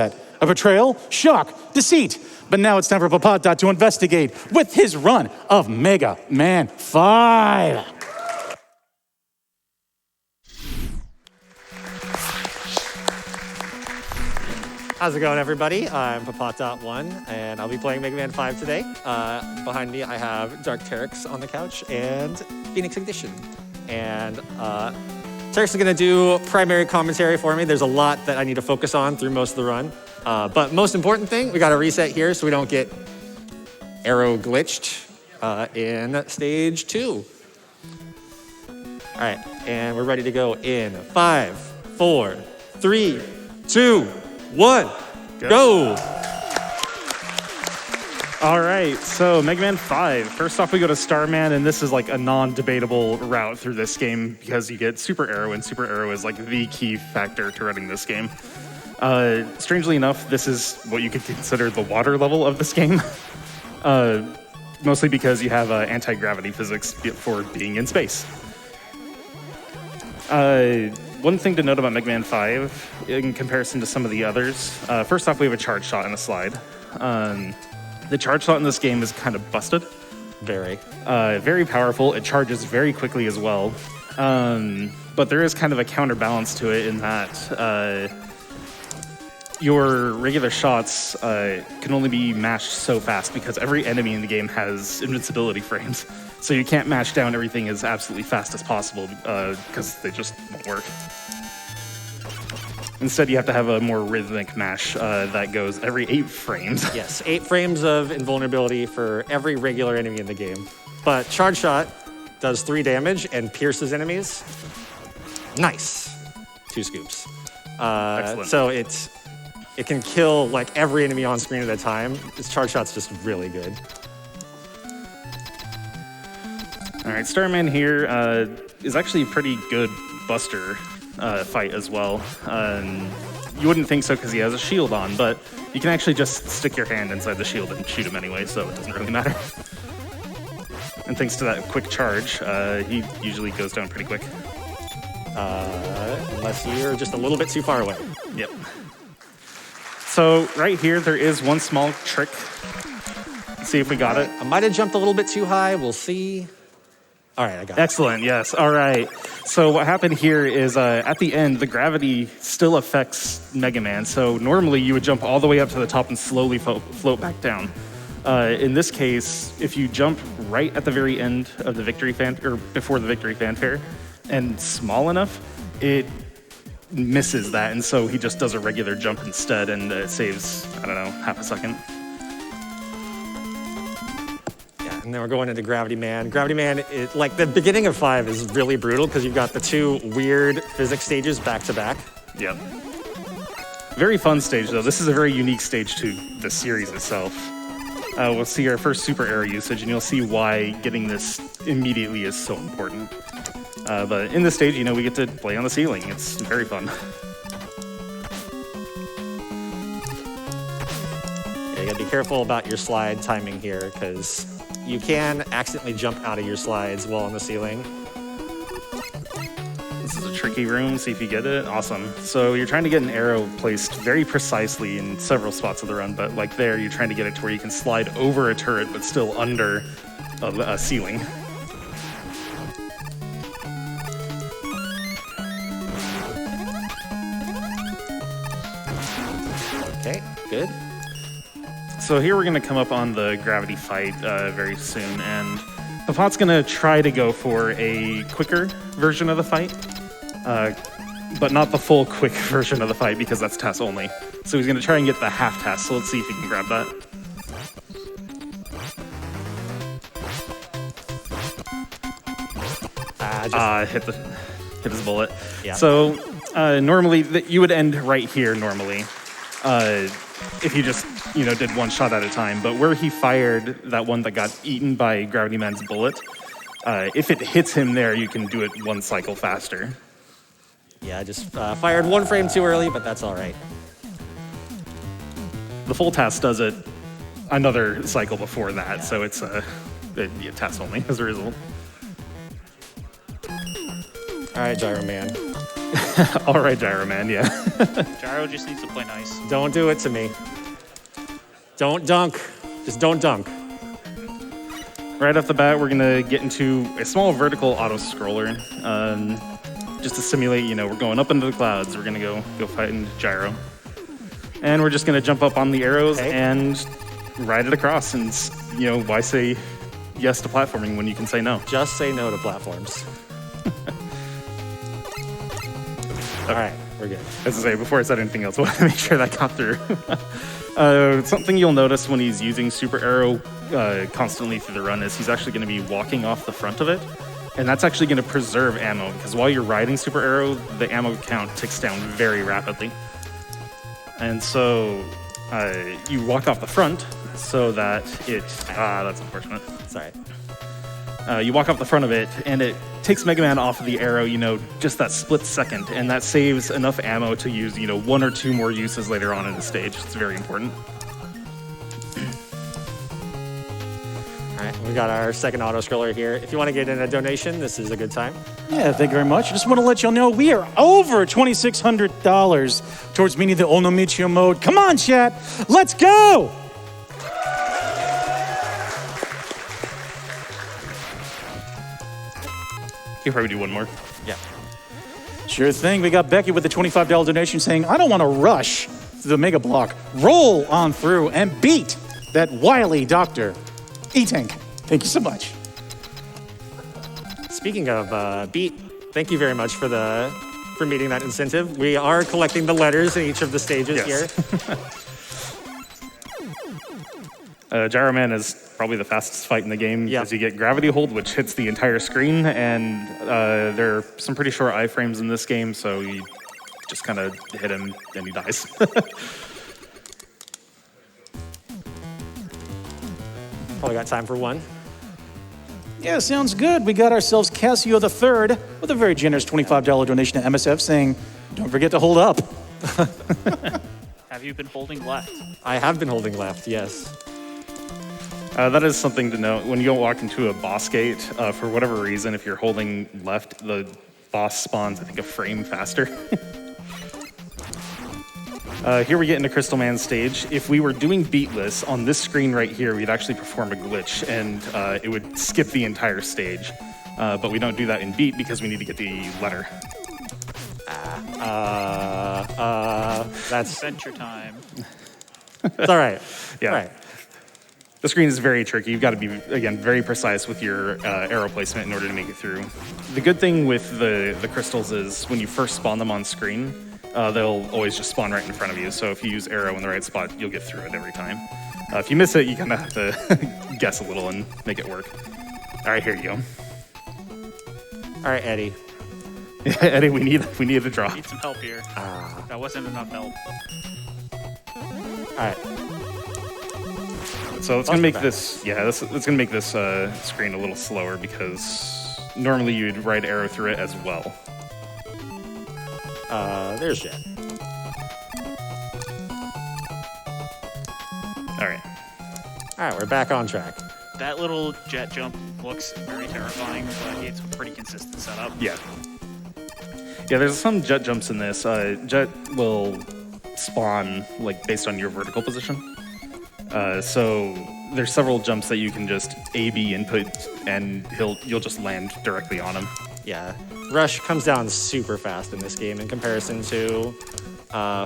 A betrayal, shock, deceit. But now it's time for Ppotdot to investigate with his run of Mega Man 5. How's it going, everybody? I'm Ppotdot1, and I'll be playing Mega Man 5 today. Behind me, I have darkterrex on the couch and pheynixignition. And Terex is gonna do primary commentary for me. There's a lot that I need to focus on through most of the run. But most important thing, we gotta reset here so we don't get arrow glitched in stage 2. All right, and we're ready to go in 5, 4, 3, 2, 1, go! All right, so Mega Man 5. First off, we go to Starman, and this is like a non-debatable route through this game because you get Super Arrow, and Super Arrow is like the key factor to running this game. Strangely enough, this is what you could consider the water level of this game. Mostly because you have anti-gravity physics for being in space. One thing to note about Mega Man 5 in comparison to some of the others, first off, we have a charge shot and a slide. The charge shot in this game is kind of busted. Very powerful. It charges very quickly as well. But there is kind of a counterbalance to it in that your regular shots can only be mashed so fast because every enemy in the game has invincibility frames. So you can't mash down everything as absolutely fast as possible because they just won't work. Instead, you have to have a more rhythmic mash that goes every 8 frames. Yes, 8 frames of invulnerability for every regular enemy in the game. But Charge Shot does 3 damage and pierces enemies. Nice. 2 scoops. Excellent. So it can kill like every enemy on screen at a time. This Charge Shot's just really good. All right, Starman here is actually a pretty good buster fight as well. You wouldn't think so because he has a shield on, but you can actually just stick your hand inside the shield and shoot him anyway, so it doesn't really matter. And thanks to that quick charge, he usually goes down pretty quick. Unless you're just a little bit too far away. Yep. So right here, there is one small trick. Let's see if we got it. I might have jumped a little bit too high. We'll see. All right, I got it. Excellent, yes. All right. So what happened here is at the end, the gravity still affects Mega Man. So normally you would jump all the way up to the top and slowly float back down. In this case, if you jump right at the very end of the victory or before the victory fanfare and small enough, it misses that. And so he just does a regular jump instead and it saves, I don't know, half a second. And then we're going into Gravity Man. Gravity Man, like the beginning of 5 is really brutal because you've got the 2 weird physics stages back to back. Yep. Very fun stage though. This is a very unique stage to the series itself. We'll see our first super arrow usage and you'll see why getting this immediately is so important. But in this stage, you know, we get to play on the ceiling. It's very fun. Yeah, you gotta be careful about your slide timing here because you can accidentally jump out of your slides while on the ceiling. This is a tricky room, see if you get it. Awesome. So you're trying to get an arrow placed very precisely in several spots of the run, but like there, you're trying to get it to where you can slide over a turret, but still under a ceiling. Okay, good. So here we're going to come up on the gravity fight very soon, and Ppot's going to try to go for a quicker version of the fight, but not the full quick version of the fight because that's TAS only. So he's going to try and get the half TAS, so let's see if he can grab that. Hit his bullet. Yeah. So normally you would end right here normally. If you just, you know, did one shot at a time. But where he fired that one that got eaten by Gravity Man's bullet, if it hits him there, you can do it 1 cycle faster. Yeah, I just fired 1 frame too early, but that's all right. The full TAS does it another cycle before that, yeah. So it's TAS only as a result. All right, Gyro Man. All right, Gyro Man, yeah. Gyro just needs to play nice. Don't do it to me. Don't dunk. Just don't dunk. Right off the bat, we're gonna get into a small vertical auto-scroller, just to simulate, we're going up into the clouds. We're gonna go fight in Gyro. And we're just gonna jump up on the arrows and ride it across. And, why say yes to platforming when you can say no? Just say no to platforms. All right, we're good. As I say, before I said anything else, I want to make sure that got through. Something you'll notice when he's using Super Arrow constantly through the run is he's actually going to be walking off the front of it. And that's actually going to preserve ammo, because while you're riding Super Arrow, the ammo count ticks down very rapidly. And so you walk off the front so that that's unfortunate. Sorry. You walk off the front of it, and it takes Mega Man off of the arrow, just that split second, and that saves enough ammo to use, 1 or 2 more uses later on in the stage. It's very important. All right, we got our second auto-scroller here. If you want to get in a donation, this is a good time. Yeah, thank you very much. I just want to let y'all know we are over $2,600 towards meeting the Onomichio mode. Come on, chat. Let's go! You probably do one more. Yeah. Sure thing. We got Becky with the $25 donation saying, I don't want to rush through the Mega Block. Roll on through and beat that wily Dr. E-Tank. Thank you so much. Speaking of beat, thank you very much for meeting that incentive. We are collecting the letters in each of the stages here. Gyro Man is probably the fastest fight in the game because you get gravity hold, which hits the entire screen, and there are some pretty short iframes in this game, so you just kind of hit him and he dies. Probably got time for one. Yeah, sounds good. We got ourselves Casio III with a very generous $25 donation to MSF saying, don't forget to hold up. Have you been holding left? I have been holding left, yes. That is something to note. When you walk into a boss gate, for whatever reason, if you're holding left, the boss spawns, I think, a frame faster. Here we get into Crystal Man's stage. If we were doing beatless, on this screen right here, we'd actually perform a glitch, and it would skip the entire stage. But we don't do that in beat because we need to get the letter. That's Adventure time. it's all right. Yeah. All right. The screen is very tricky. You've got to be, again, very precise with your arrow placement in order to make it through. The good thing with the crystals is when you first spawn them on screen, they'll always just spawn right in front of you. So if you use arrow in the right spot, you'll get through it every time. If you miss it, you kind of have to guess a little and make it work. All right, here you go. All right, Eddie. Eddie, we need a drop. Need some help here. That wasn't enough help. All right. So it's gonna make this, it's gonna make this screen a little slower because normally you'd ride arrow through it as well. There's Jet. All right. All right, we're back on track. That little jet jump looks very terrifying, but it's a pretty consistent setup. Yeah. Yeah, there's some jet jumps in this. Jet will spawn based on your vertical position. So there's several jumps that you can just A/B input, and you'll just land directly on him. Yeah, Rush comes down super fast in this game in comparison to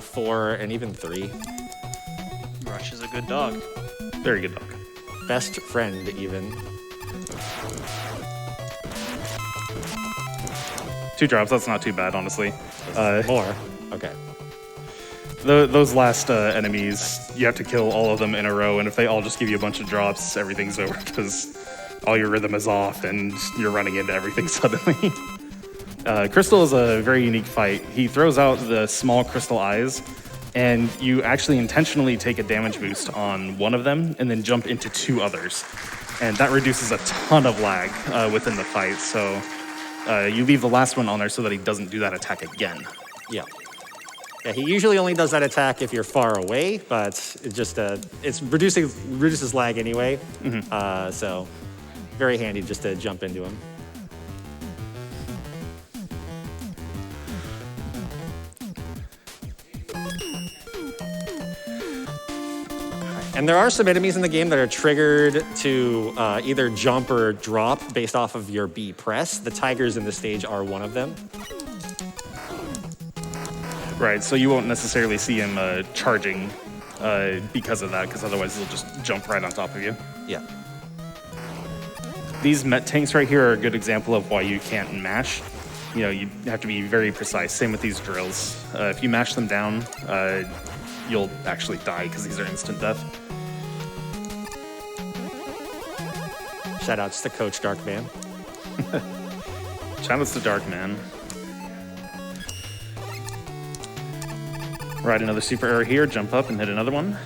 4 and even 3. Rush is a good dog. Very good dog. Best friend, even. 2 drops, that's not too bad, honestly. More. Okay. Those last enemies, you have to kill all of them in a row, and if they all just give you a bunch of drops, everything's over because all your rhythm is off and you're running into everything suddenly. Crystal is a very unique fight. He throws out the small crystal eyes, and you actually intentionally take a damage boost on one of them and then jump into 2 others. And that reduces a ton of lag within the fight, so you leave the last one on there so that he doesn't do that attack again. Yeah. Yeah, he usually only does that attack if you're far away, but it reduces lag anyway. Mm-hmm. So very handy just to jump into him. And there are some enemies in the game that are triggered to either jump or drop based off of your B press. The tigers in the stage are one of them. Right, so you won't necessarily see him charging because of that, because otherwise he'll just jump right on top of you. Yeah. These Met tanks right here are a good example of why you can't mash. You know, you have to be very precise. Same with these drills. If you mash them down, you'll actually die because these are instant death. Shoutouts to Coach Darkman. Shoutouts to Darkman. Ride another super arrow here, jump up and hit another one.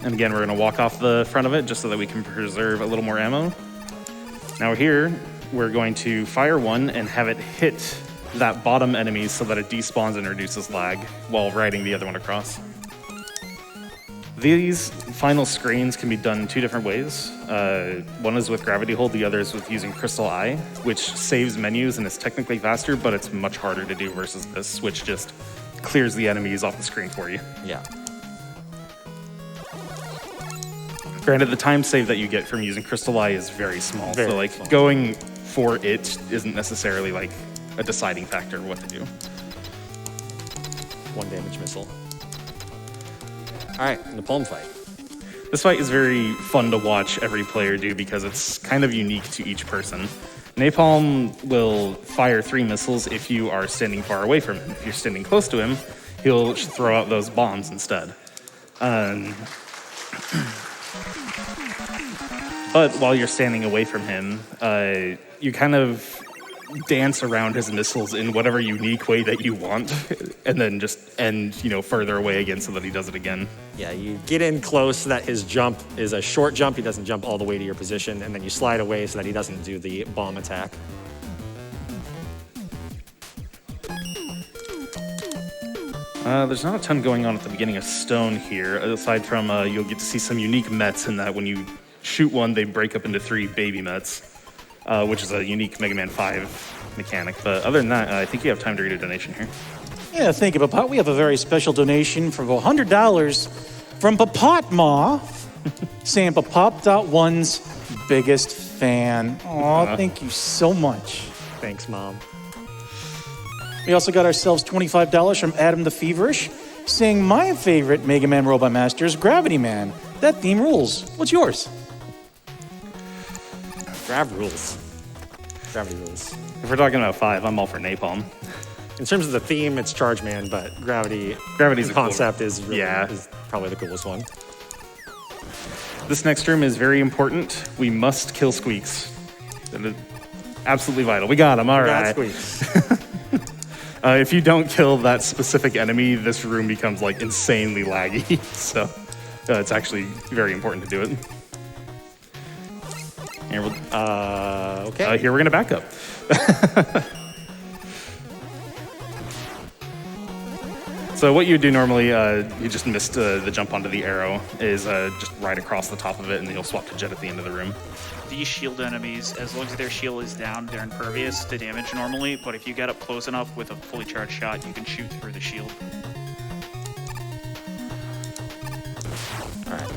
And again, we're gonna walk off the front of it just so that we can preserve a little more ammo. Now here, we're going to fire one and have it hit that bottom enemy so that it despawns and reduces lag while riding the other one across. These final screens can be done 2 different ways. One is with gravity hold, the other is with using crystal eye, which saves menus and is technically faster, but it's much harder to do versus this, which just clears the enemies off the screen for you. Yeah. Granted, the time save that you get from using crystal eye is very small, Very so like small. going for it isn't necessarily like a deciding factor of what to do. 1 damage missile. All right, Napalm fight. This fight is very fun to watch every player do because it's kind of unique to each person. Napalm will fire 3 missiles if you are standing far away from him. If you're standing close to him, he'll throw out those bombs instead. But while you're standing away from him, you kind of dance around his missiles in whatever unique way that you want, and then just end, further away again so that he does it again. Yeah, you get in close so that his jump is a short jump. He doesn't jump all the way to your position, and then you slide away so that he doesn't do the bomb attack. There's not a ton going on at the beginning of Stone here, aside from you'll get to see some unique Mets in that when you shoot one, they break up into 3 baby Mets, which is a unique Mega Man 5 mechanic. But other than that, I think you have time to read a donation here. Yeah, thank you, Ppot. We have a very special donation for $100 from Ppotdot1, saying Ppotdot1's biggest fan. Aw, thank you so much. Thanks, Mom. We also got ourselves $25 from Adam the Feverish, saying my favorite Mega Man Robot Master is Gravity Man. That theme rules. What's yours? Grav rules. Gravity rules. If we're talking about 5, I'm all for Napalm. In terms of the theme, it's Charge Man, but Gravity's Gravity's a cool concept is Yeah. is probably the coolest one. This next room is very important. We must kill Squeaks. Absolutely vital. We got him, all right. Squeaks. If you don't kill that specific enemy, this room becomes like insanely laggy. So it's actually very important to do it. And Okay. here we're gonna back up. So what you do normally, you just missed the jump onto the arrow, is just right across the top of it, and then you'll swap to Jet at the end of the room. These shield enemies, as long as their shield is down, they're impervious to damage normally, but if you get up close enough with a fully charged shot, you can shoot through the shield. All right.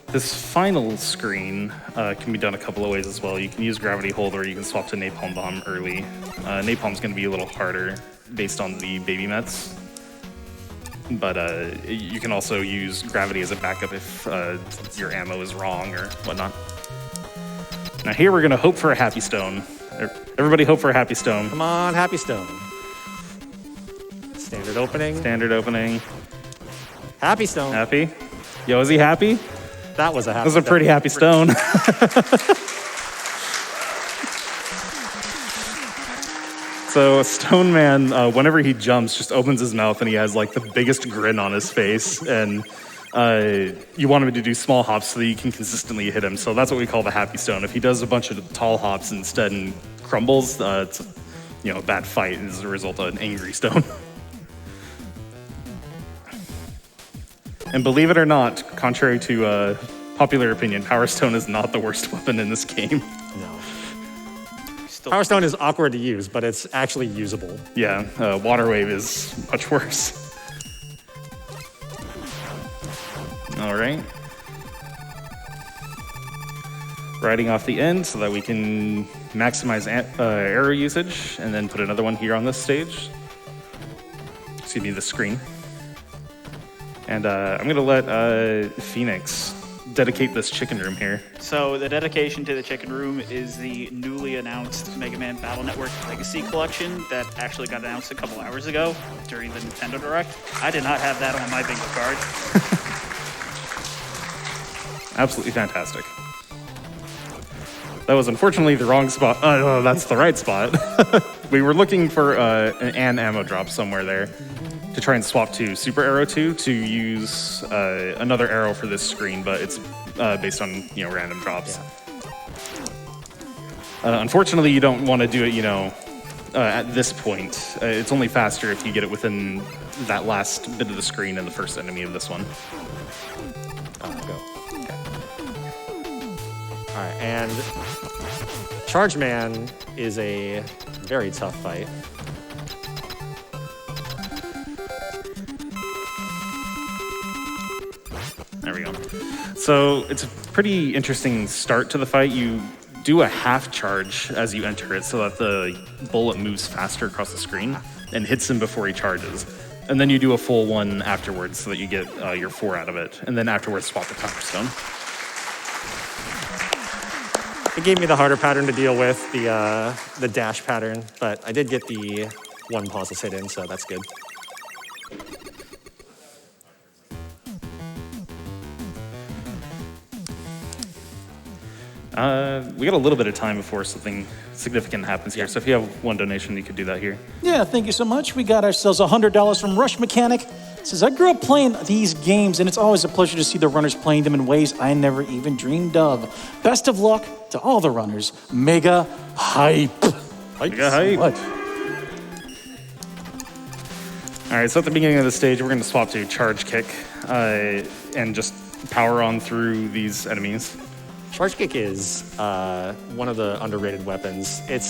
This final screen can be done a couple of ways as well. You can use Gravity Hold, or you can swap to Napalm Bomb early. Napalm's going to be a little harder based on the baby Mets, but you can also use Gravity as a backup if your ammo is wrong or whatnot. Now here we're going to hope for a Happy Stone. Everybody hope for a Happy Stone. Come on, Happy Stone. Standard opening. Standard opening. Happy Stone. Happy? Yo, is he happy? That was a happy That was a pretty happy stone. So Stone Man, whenever he jumps, just opens his mouth and he has like the biggest grin on his face. And you want him to do small hops so that you can consistently hit him. So that's what we call the Happy Stone. If he does a bunch of tall hops instead and crumbles, it's a bad fight as a result of an angry stone. And believe it or not, contrary to popular opinion, Power Stone is not the worst weapon in this game. No. Power Stone is awkward to use, but it's actually usable. Yeah, Water Wave is much worse. All right. Riding off the end so that we can maximize arrow usage, and then put another one here on this stage. Excuse me, the screen. And I'm gonna let Phoenix dedicate this chicken room here. So the dedication to the chicken room is the newly announced Mega Man Battle Network Legacy Collection that actually got announced a couple hours ago during the Nintendo Direct. I did not have that on my bingo card. Absolutely fantastic. That was unfortunately the wrong spot. Oh, that's the right spot. We were looking for an ammo drop somewhere there to try and swap to Super Arrow 2 to use another arrow for this screen, but it's based on random drops. Yeah. Unfortunately, you don't want to do it, at this point. It's only faster if you get it within that last bit of the screen and the first enemy of this one. Go. Okay. All right, and Charge Man is a very tough fight. There we go. So it's a pretty interesting start to the fight. You do a half charge as you enter it so that the bullet moves faster across the screen and hits him before he charges. And then you do a full one afterwards so that you get your 4 out of it. And then afterwards swap the Power Stone. It gave me the harder pattern to deal with, the dash pattern, but I did get the 1 pauseless hit in, so that's good. We got a little bit of time before something significant happens here. So if you have 1 donation, you could do that here. Yeah, thank you so much. We got ourselves $100 from Rush Mechanic. It says, I grew up playing these games, and it's always a pleasure to see the runners playing them in ways I never even dreamed of. Best of luck to all the runners. Mega hype. Mega hype. What? All right, so at the beginning of the stage, we're going to swap to Charge Kick and just power on through these enemies. Charge Kick is one of the underrated weapons. It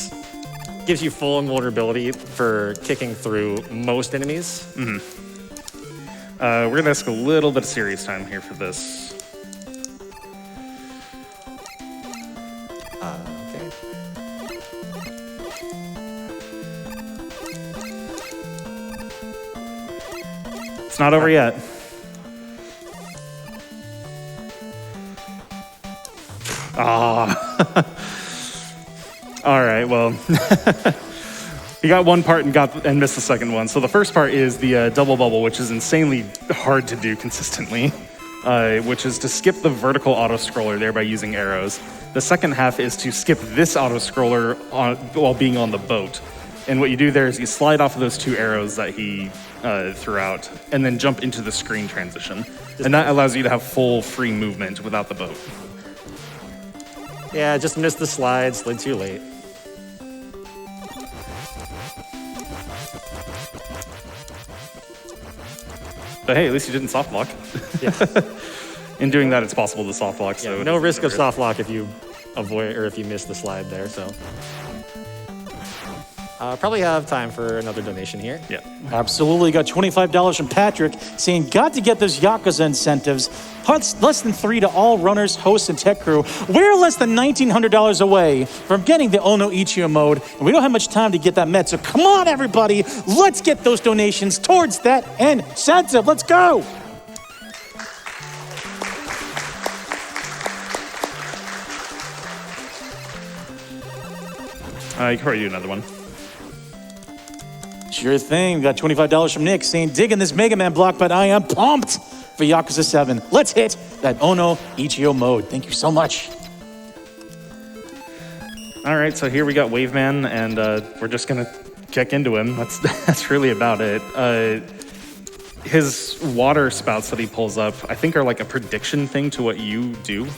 gives you full invulnerability for kicking through most enemies. Mm-hmm. We're going to ask a little bit of serious time here for this. Okay. It's not over yet. Ah. All right, well, you got one part and missed the second one. So the first part is the double bubble, which is insanely hard to do consistently, which is to skip the vertical auto-scroller there by using arrows. The second half is to skip this auto-scroller while being on the boat. And what you do there is you slide off of those 2 arrows that he threw out, and then jump into the screen transition. And that allows you to have full free movement without the boat. Yeah, just missed the slide, slid too late. But hey, at least you didn't soft lock. Yeah. In doing that, it's possible to soft lock. Yeah, So no risk of soft lock if you avoid or if you miss the slide there. So probably have time for another donation here. Yeah. Absolutely. Got $25 from Patrick saying, got to get those Yakuza incentives. Less than 3 to all runners, hosts, and tech crew. We're less than $1,900 away from getting the Ono Ichio mode, and we don't have much time to get that met. So come on, everybody. Let's get those donations towards that incentive. Let's go. You can probably do another one. Sure thing. Got $25 from Nick saying, digging this Mega Man block, but I am pumped for Yakuza 7. Let's hit that Ono Ichio mode. Thank you so much. All right, so here we got Waveman, and we're just gonna kick into him. That's really about it. His water spouts that he pulls up, I think, are like a prediction thing to what you do.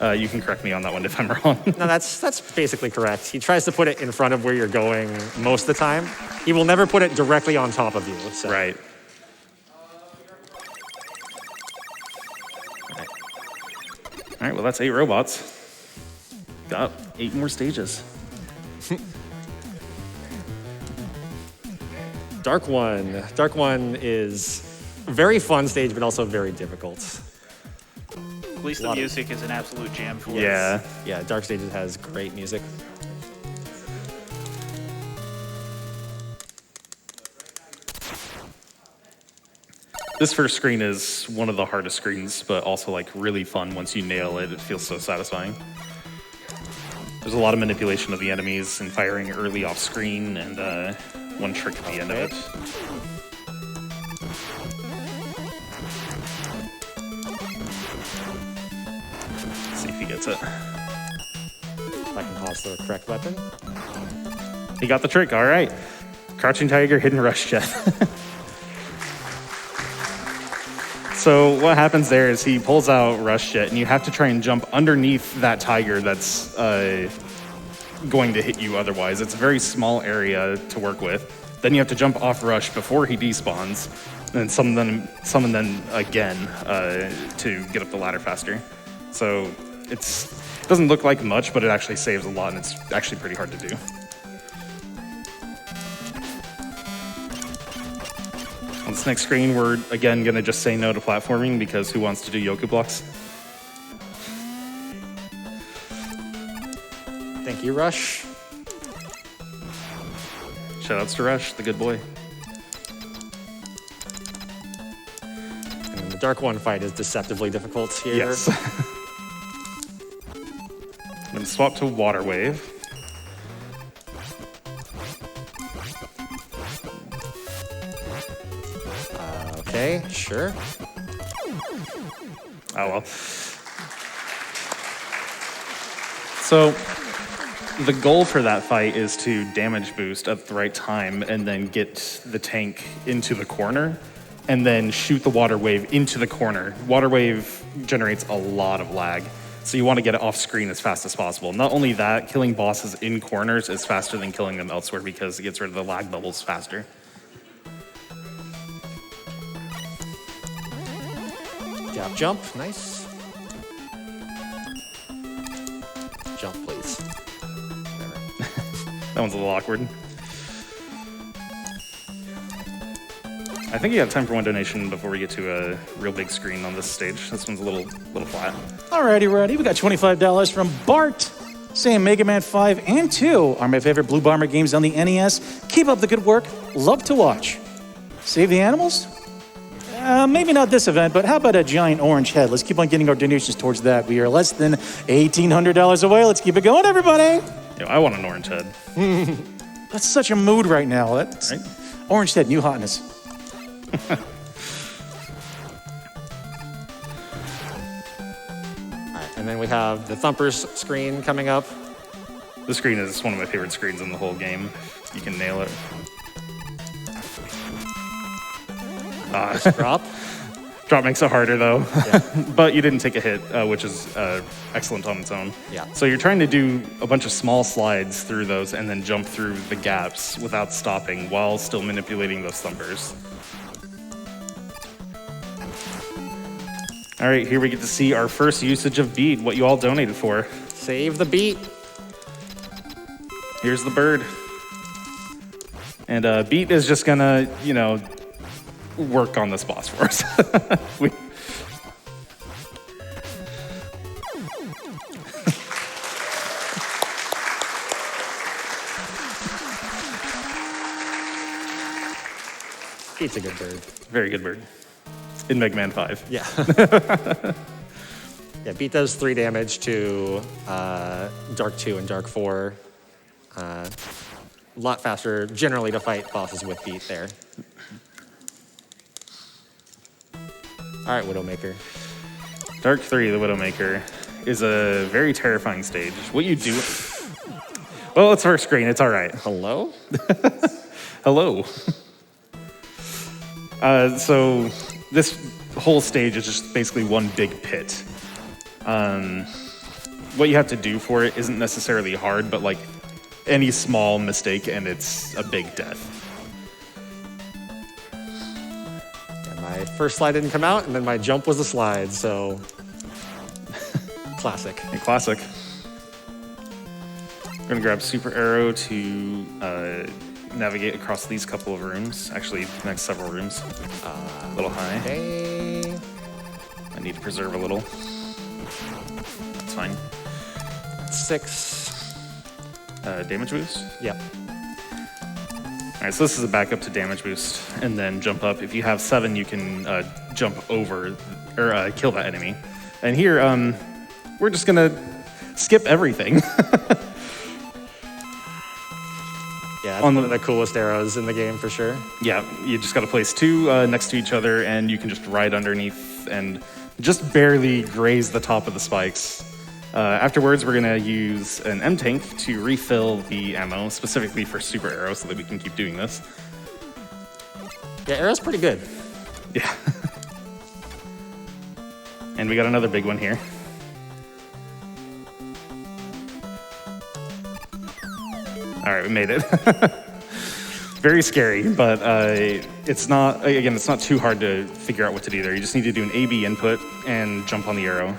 You can correct me on that one if I'm wrong. No, that's basically correct. He tries to put it in front of where you're going most of the time. He will never put it directly on top of you. So. Right. All right, well, that's 8 robots. Got 8 more stages. Dark One. Dark One is a very fun stage, but also very difficult. At least the music is an absolute jam for us. Yeah. Yeah, Dark Stages has great music. This first screen is one of the hardest screens, but also like really fun once you nail it. It feels so satisfying. There's a lot of manipulation of the enemies and firing early off screen, and one trick at the end of it. Let's see if he gets it. If I can toss the correct weapon. He got the trick, all right. Crouching Tiger, Hidden Rush Jet. So what happens there is he pulls out Rush Jet, and you have to try and jump underneath that tiger that's going to hit you otherwise. It's a very small area to work with. Then you have to jump off Rush before he despawns, and then summon them again to get up the ladder faster. So it doesn't look like much, but it actually saves a lot, and it's actually pretty hard to do. On this next screen, we're again gonna just say no to platforming because who wants to do Yoku blocks? Thank you, Rush. Shoutouts to Rush, the good boy. And the Dark One fight is deceptively difficult here. Yes. I'm gonna swap to Water Wave. Okay, sure. Oh well. So the goal for that fight is to damage boost at the right time and then get the tank into the corner and then shoot the water wave into the corner. Water wave generates a lot of lag, so you want to get it off screen as fast as possible. Not only that, killing bosses in corners is faster than killing them elsewhere because it gets rid of the lag bubbles faster. Gap jump, nice. Jump, please. That one's a little awkward. I think you have time for one donation before we get to a real big screen on this stage. This one's a little flat. Alrighty, ready. We got $25 from Bart, saying Mega Man 5 and 2 are my favorite Blue Bomber games on the NES. Keep up the good work. Love to watch. Save the animals? Maybe not this event, but how about a giant orange head? Let's keep on getting our donations towards that. We are less than $1,800 away. Let's keep it going, everybody. Yo, I want an orange head. That's such a mood right now. That's Right? Orange head, new hotness. All right, and then we have the Thumpers screen coming up. This screen is one of my favorite screens in the whole game. You can nail it. Drop. Drop makes it harder though, Yeah. but you didn't take a hit, which is excellent on its own. Yeah. So you're trying to do a bunch of small slides through those and then jump through the gaps without stopping while still manipulating those thumpers. All right, here we get to see our first usage of beat, what you all donated for. Save the beat. Here's the bird. And beat is just gonna, work on this boss for us. Beat's a good bird. Very good bird. In Mega Man 5. Yeah. Yeah, Beat does 3 damage to Dark 2 and Dark 4. A lot faster generally to fight bosses with Beat there. All right, Widowmaker. Dark 3, the Widowmaker, is a very terrifying stage. What you do... Well, it's first screen, it's all right. Hello? Hello. So this whole stage is just basically one big pit. What you have to do for it isn't necessarily hard, but like any small mistake and it's a big death. And my first slide didn't come out, and then my jump was a slide, so classic. A classic. I'm gonna grab Super Arrow to navigate across these couple of rooms. Actually, the next several rooms. A little high. Okay. I need to preserve a little. That's fine. 6. Damage boost. Yep. All right, so this is a backup to damage boost, and then jump up. If you have 7, you can jump over or kill that enemy. And here, we're just gonna skip everything. Yeah, it's one of the coolest arrows in the game for sure. Yeah, you just got to place 2 next to each other, and you can just ride underneath and just barely graze the top of the spikes. Afterwards, we're gonna use an M-Tank to refill the ammo, specifically for super arrows, so that we can keep doing this. Yeah, arrow's pretty good. Yeah. And we got another big one here. All right, we made it. Very scary, but it's not too hard to figure out what to do there. You just need to do an A/B input and jump on the arrow.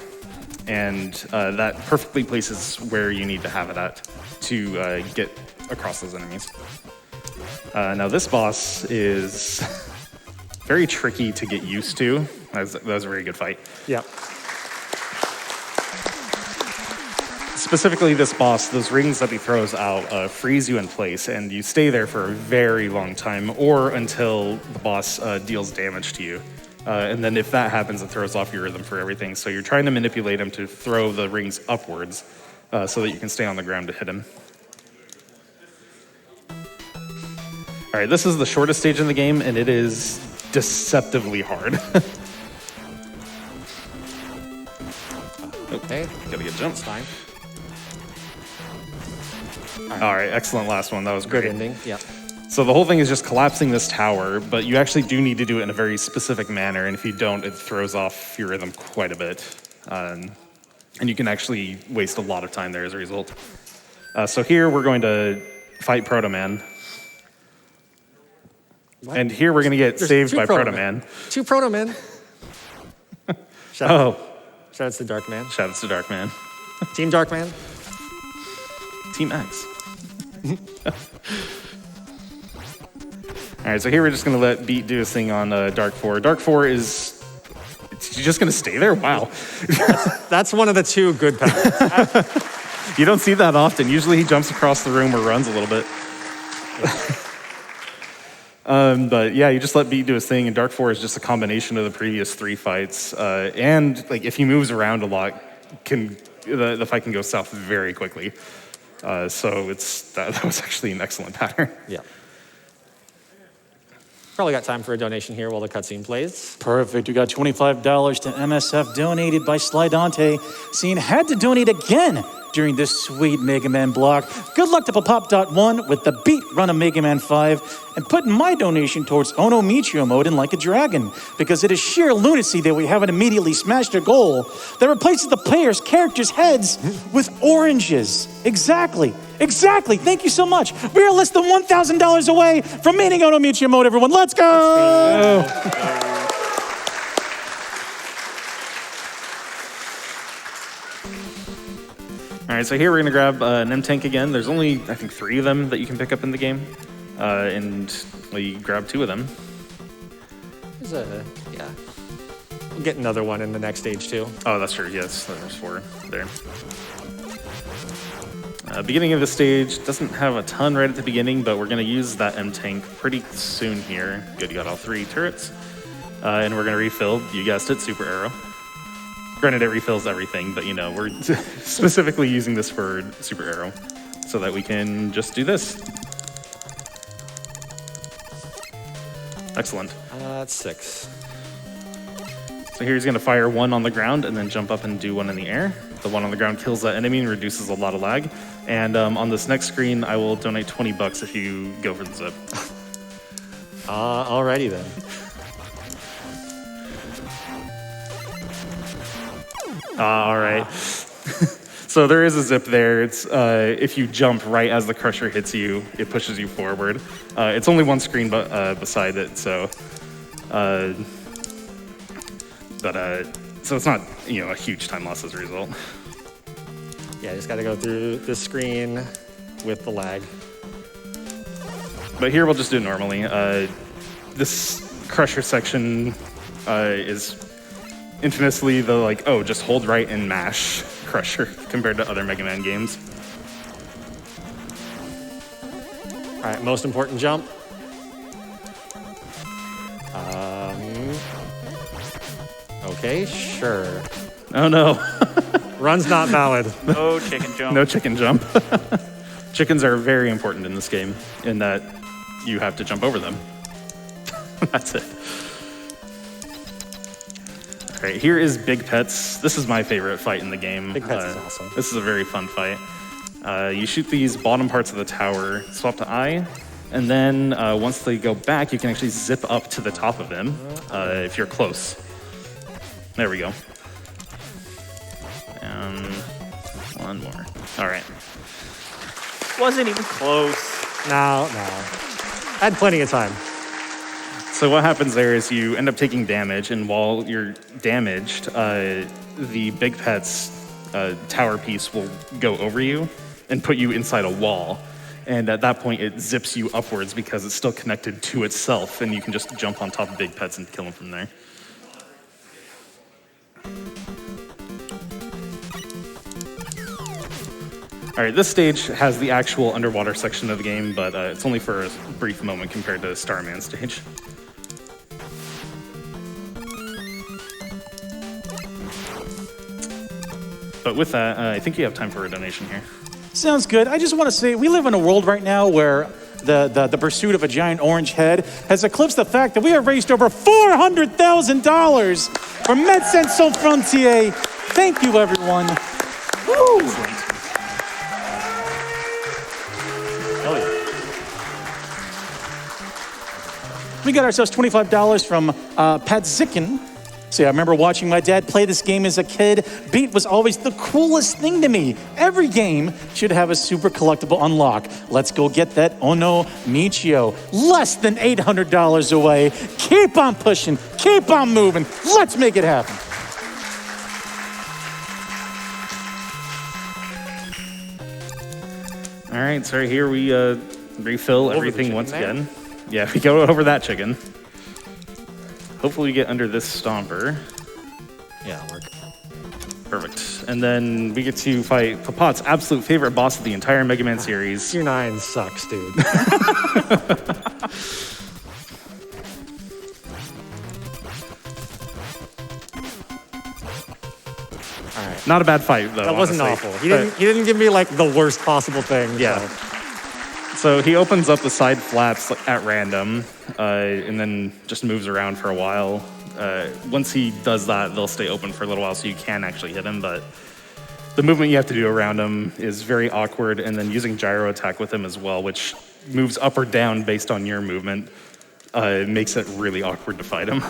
And that perfectly places where you need to have it at to get across those enemies. Now this boss is very tricky to get used to. That was a very good fight. Yep. Specifically this boss, those rings that he throws out freeze you in place, and you stay there for a very long time, or until the boss deals damage to you. And then if that happens, it throws off your rhythm for everything. So you're trying to manipulate him to throw the rings upwards so that you can stay on the ground to hit him. All right, this is the shortest stage in the game, and it is deceptively hard. Okay. Gotta get jumps. Fine. All right, excellent last one. That was great. Good ending. Yep. So the whole thing is just collapsing this tower, but you actually do need to do it in a very specific manner, and if you don't, it throws off your rhythm quite a bit. And you can actually waste a lot of time there as a result. So here we're going to fight Proto-Man. What? And here we're going to get saved by Proto-Man. 2 Proto-Men. Oh, Shoutouts to Darkman. shoutouts to Darkman. Team Darkman. Team X. All right, so here we're just going to let Beat do his thing on Dark 4. Dark 4 is... You're just going to stay there? Wow. That's one of the 2 good paths. You don't see that often. Usually he jumps across the room or runs a little bit. But yeah, you just let Beat do his thing, and Dark 4 is just a combination of the previous 3 fights. And like if he moves around a lot, the fight can go south very quickly. So that was actually an excellent pattern. Yeah. Probably got time for a donation here while the cutscene plays. Perfect. We got $25 to MSF donated by Sly Dante, saying had to donate again during this sweet Mega Man block. Good luck to Ppotdot1 with the beat run of Mega Man 5 and putting my donation towards Ono Michio mode in Like a Dragon, because it is sheer lunacy that we haven't immediately smashed a goal that replaces the player's characters' heads with oranges. Exactly. Thank you so much. We are less than $1,000 away from meeting Ono Michio mode, everyone. Let's go! All right, so here we're gonna grab an M-Tank again. There's only, I think, 3 of them that you can pick up in the game. And we grab 2 of them. Yeah. We'll get another one in the next stage too. Oh, that's true, yes, there's 4 there. Beginning of the stage doesn't have a ton right at the beginning, but we're gonna use that M-Tank pretty soon here. Good, you got all 3 turrets. And we're gonna refill, you guessed it, Super Arrow. Granted, it refills everything, but you know, we're specifically using this for Super Arrow so that we can just do this. Excellent. That's 6. So here he's gonna fire 1 on the ground and then jump up and do 1 in the air. The 1 on the ground kills that enemy and reduces a lot of lag. And on this next screen, I will donate $20 if you go for the zip. Alrighty then. All right. So there is a zip there. It's if you jump right as the crusher hits you, it pushes you forward. It's only 1 screen beside it, so so it's not, you know, a huge time loss as a result. Yeah, just got to go through the screen with the lag. but here we'll just do it normally. This Crusher section is infamously the like, oh, just hold right and mash Crusher compared to other Mega Man games. All right, most important jump. Okay, sure. Oh no. Run's not valid. No chicken jump. No chicken jump. Chickens are very important in this game in that you have to jump over them. That's it. All right, here is Big Pets. This is my favorite fight in the game. Big Pets is awesome. This is a very fun fight. You shoot these bottom parts of the tower, swap to I, and then once they go back, you can actually zip up to the top of him if you're close. There we go. And one more. All right. Wasn't even close. No. I had plenty of time. So what happens there is you end up taking damage, and while you're damaged, the Big Pet's tower piece will go over you and put you inside a wall. And at that point, it zips you upwards because it's still connected to itself, and you can just jump on top of Big Pets and kill them from there. All right, this stage has the actual underwater section of the game, but it's only for a brief moment compared to Starman stage. But with that, I think you have time for a donation here. Sounds good. I just want to say we live in a world right now where the pursuit of a giant orange head has eclipsed the fact that we have raised over $400,000 for Médecins Sans Frontières. Thank you, everyone. Woo! Hell yeah. We got ourselves $25 from Ppotdot1. See, I remember watching my dad play this game as a kid. Beat was always the coolest thing to me. Every game should have a super collectible unlock. Let's go get that Ono Michio. Less than $800 away. Keep on pushing. Keep on moving. Let's make it happen. All right, so here we refill Over the everything chicken once there? again. Yeah, we go over that chicken. Hopefully we get under this stomper. Yeah, that'll work. Perfect. And then we get to fight Ppot's absolute favorite boss of the entire Mega Man series. Tier 9 sucks, dude. All right. Not a bad fight, though. That wasn't honestly. awful. He didn't give me like the worst possible thing. Yeah. So. So he opens up the side flaps at random, and then just moves around for a while. Once he does that, they'll stay open for a little while, so you can actually hit him, but the movement you have to do around him is very awkward, and then using gyro attack with him as well, which moves up or down based on your movement, makes it really awkward to fight him.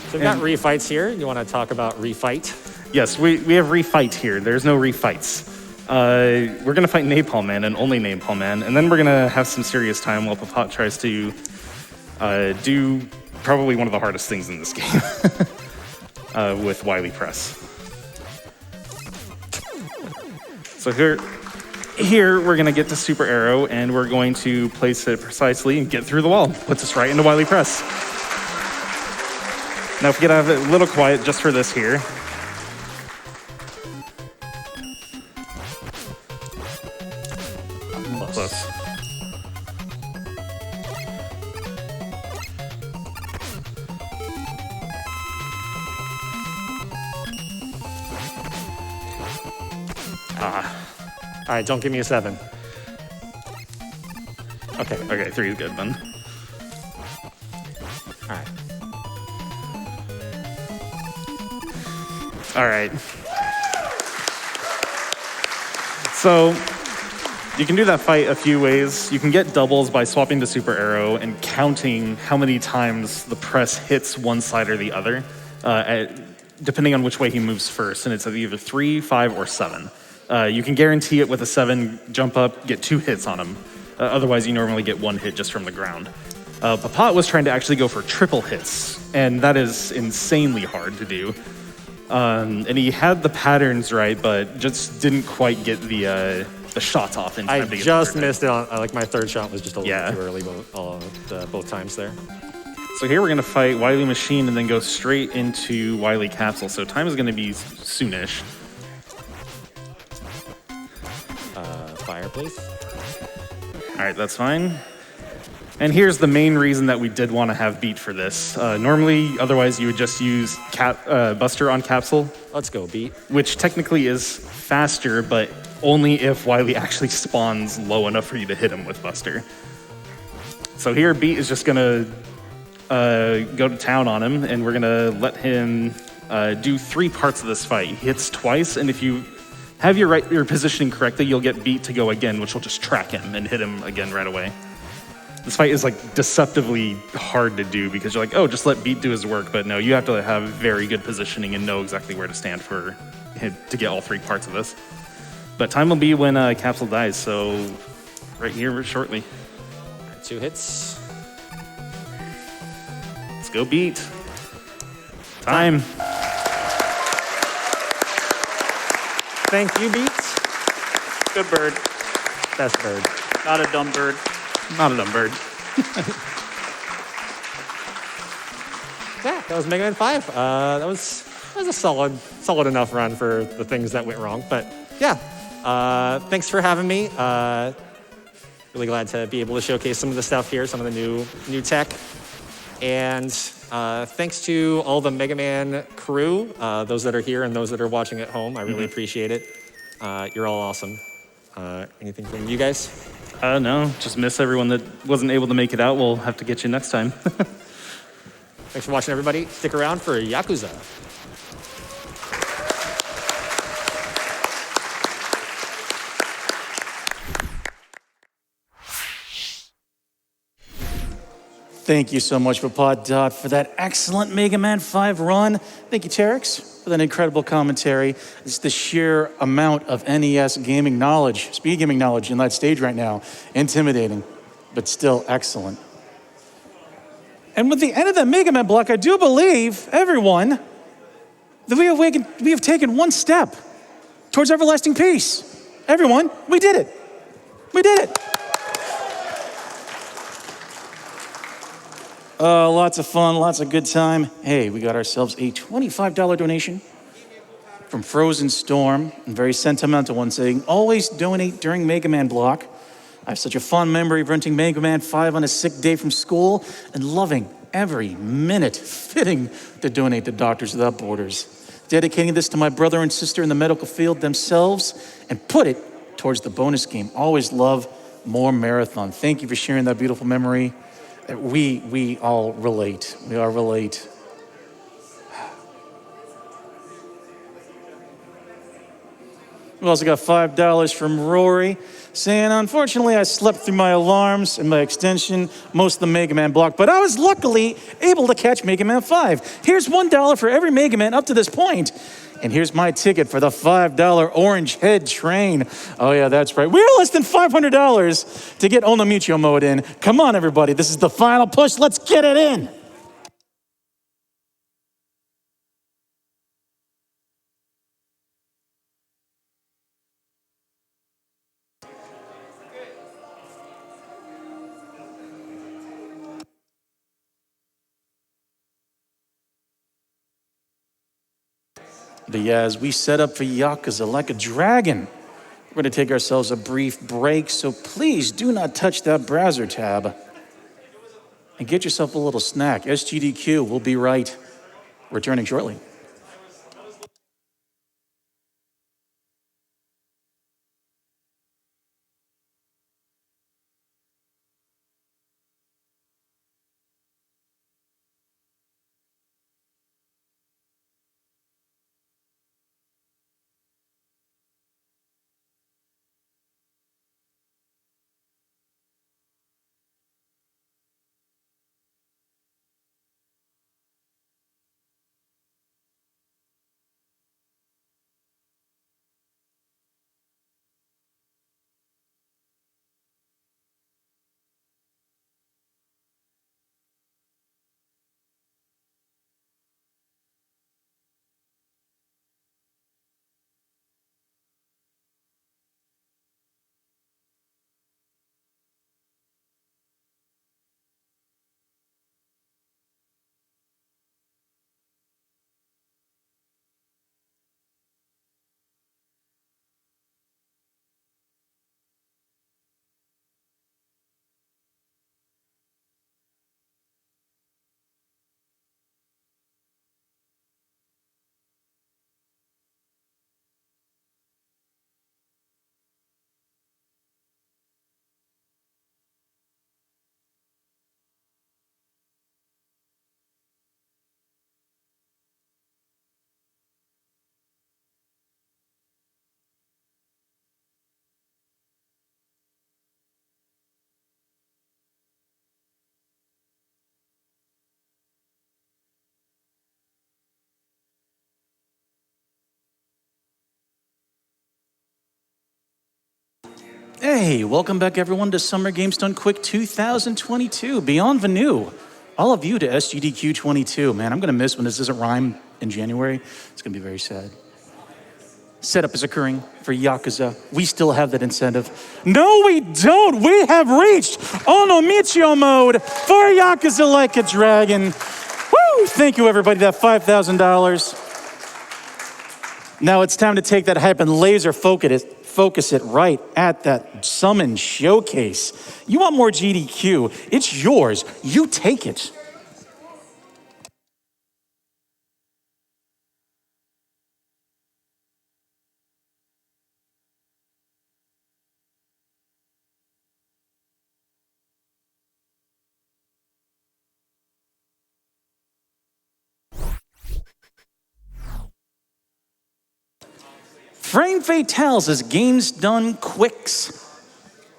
So we've got refights here. You want to talk about refight? Yes, we have refight here. There's no refights. We're going to fight Napalm Man and only Napalm Man, and then we're going to have some serious time while Ppot tries to do probably one of the hardest things in this game with Wily Press. So here we're going to get to Super Arrow, and we're going to place it precisely and get through the wall. Puts us right into Wily Press. Now, if we could have it a little quiet just for this here. Close. All right, don't give me a 7. Okay, 3 is good then. All right. All right. So you can do that fight a few ways. You can get doubles by swapping to Super Arrow and counting how many times the press hits one side or the other, depending on which way he moves first. And it's either 3, 5, or 7. You can guarantee it with a 7, jump up, get 2 hits on him. Otherwise, you normally get 1 hit just from the ground. Ppot was trying to actually go for triple hits, and that is insanely hard to do. And he had the patterns right, but just didn't quite get the the shots off in I time to get just the third missed it on, like my third shot was just a little Yeah. bit too early both times there. So here we're going to fight Wily Machine and then go straight into Wily Capsule. So time is going to be soonish. Fire, please. All right, that's fine. And here's the main reason that we did want to have Beat for this. Normally, otherwise, you would just use Buster on Capsule, Let's go, Beat. which technically is faster, but only if Wily actually spawns low enough for you to hit him with Buster. So here, Beat is just going to go to town on him, and we're going to let him do 3 parts of this fight. He hits twice, and if you have your positioning correctly, you'll get Beat to go again, which will just track him and hit him again right away. This fight is like deceptively hard to do because you're like, oh, just let Beat do his work. But no, you have to have very good positioning and know exactly where to stand for him to get all 3 parts of this. But time will be when Capsule dies, so right here shortly. 2 hits. Let's go Beat. Time. Thank you, Beat. Good bird. Best bird. Not a dumb bird. Not a dumb bird. Yeah, that was Mega Man 5. That was a solid enough run for the things that went wrong. But yeah, thanks for having me. Really glad to be able to showcase some of the stuff here, some of the new tech. And thanks to all the Mega Man crew, those that are here and those that are watching at home. I really appreciate it. You're all awesome. Anything from you guys? No, just miss everyone that wasn't able to make it out. We'll have to get you next time. Thanks for watching, everybody. Stick around for Yakuza. Thank you so much, Ppotdot, for that excellent Mega Man 5 run. Thank you, Terrex, for that incredible commentary. It's the sheer amount of NES gaming knowledge, speed gaming knowledge in that stage right now. Intimidating, but still excellent. And with the end of the Mega Man block, I do believe, everyone, that we have taken one step towards everlasting peace. Everyone, we did it. We did it. Lots of fun, lots of good time. Hey, we got ourselves a $25 donation from Frozen Storm, a very sentimental one, saying, always donate during Mega Man block. I have such a fond memory of renting Mega Man 5 on a sick day from school and loving every minute fitting to donate to Doctors Without Borders. Dedicating this to my brother and sister in the medical field themselves and put it towards the bonus game. Always love more marathon. Thank you for sharing that beautiful memory. We all relate. We all relate. We also got $5 from Rory, saying, unfortunately, I slept through my alarms and my extension, most of the Mega Man block, but I was luckily able to catch Mega Man 5. Here's $1 for every Mega Man up to this point. And here's my ticket for the $5 Orange Head Train. Oh yeah, that's right. We're less than $500 to get Onomichio mode in. Come on, everybody. This is the final push. Let's get it in. But yeah, as we set up for Yakuza like a dragon, we're going to take ourselves a brief break, so please do not touch that browser tab. And get yourself a little snack. SGDQ will be right. Returning shortly. Hey, welcome back everyone to Summer Games Done Quick 2022. Beyond the new. All of you to SGDQ 22. Man, I'm gonna miss when this doesn't rhyme in January. It's gonna be very sad. Setup is occurring for Yakuza. We still have that incentive. No, we don't. We have reached Onomichio mode for Yakuza Like a Dragon. Woo! Thank you, everybody. That $5,000. Now it's time to take that hype and laser focus it right at that summon showcase. You want more GDQ? It's yours. You take it. Frame Fatales is Games Done Quick's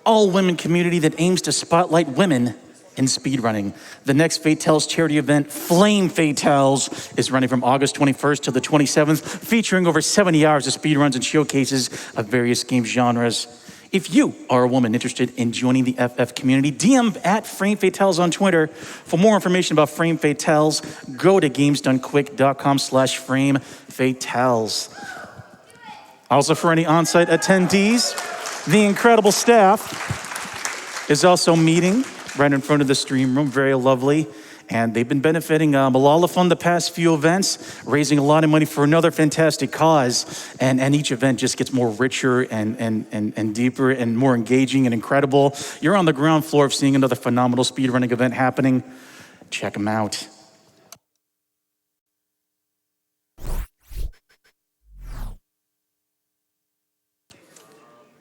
all-women community that aims to spotlight women in speedrunning. The next Fatales charity event, Flame Fatales, is running from August 21st to the 27th, featuring over 70 hours of speedruns and showcases of various game genres. If you are a woman interested in joining the FF community, DM at Frame Fatales on Twitter. For more information about Frame Fatales, go to gamesdonequick.com/Frame Fatales. Also, for any on-site attendees, the incredible staff is also meeting right in front of the stream room, very lovely. And they've been benefiting Malala Fund the past few events, raising a lot of money for another fantastic cause. And each event just gets more richer and deeper and more engaging and incredible. You're on the ground floor of seeing another phenomenal speedrunning event happening. Check them out.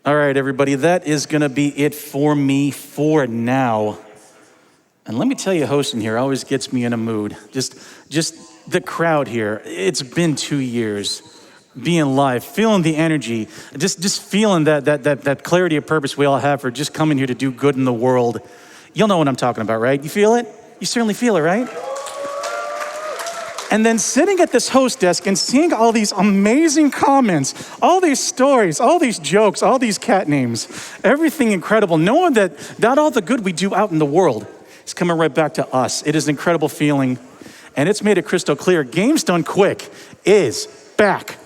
All right, everybody, that is gonna be it for me for now. And let me tell you, hosting here always gets me in a mood. Just the crowd here. It's been 2 years being live, feeling the energy, just feeling that clarity of purpose we all have for just coming here to do good in the world. You'll know what I'm talking about, right? You feel it? You certainly feel it, right? And then sitting at this host desk and seeing all these amazing comments, all these stories, all these jokes, all these cat names, everything incredible, knowing that not all the good we do out in the world is coming right back to us. It is an incredible feeling, and it's made it crystal clear. Games Done Quick is back.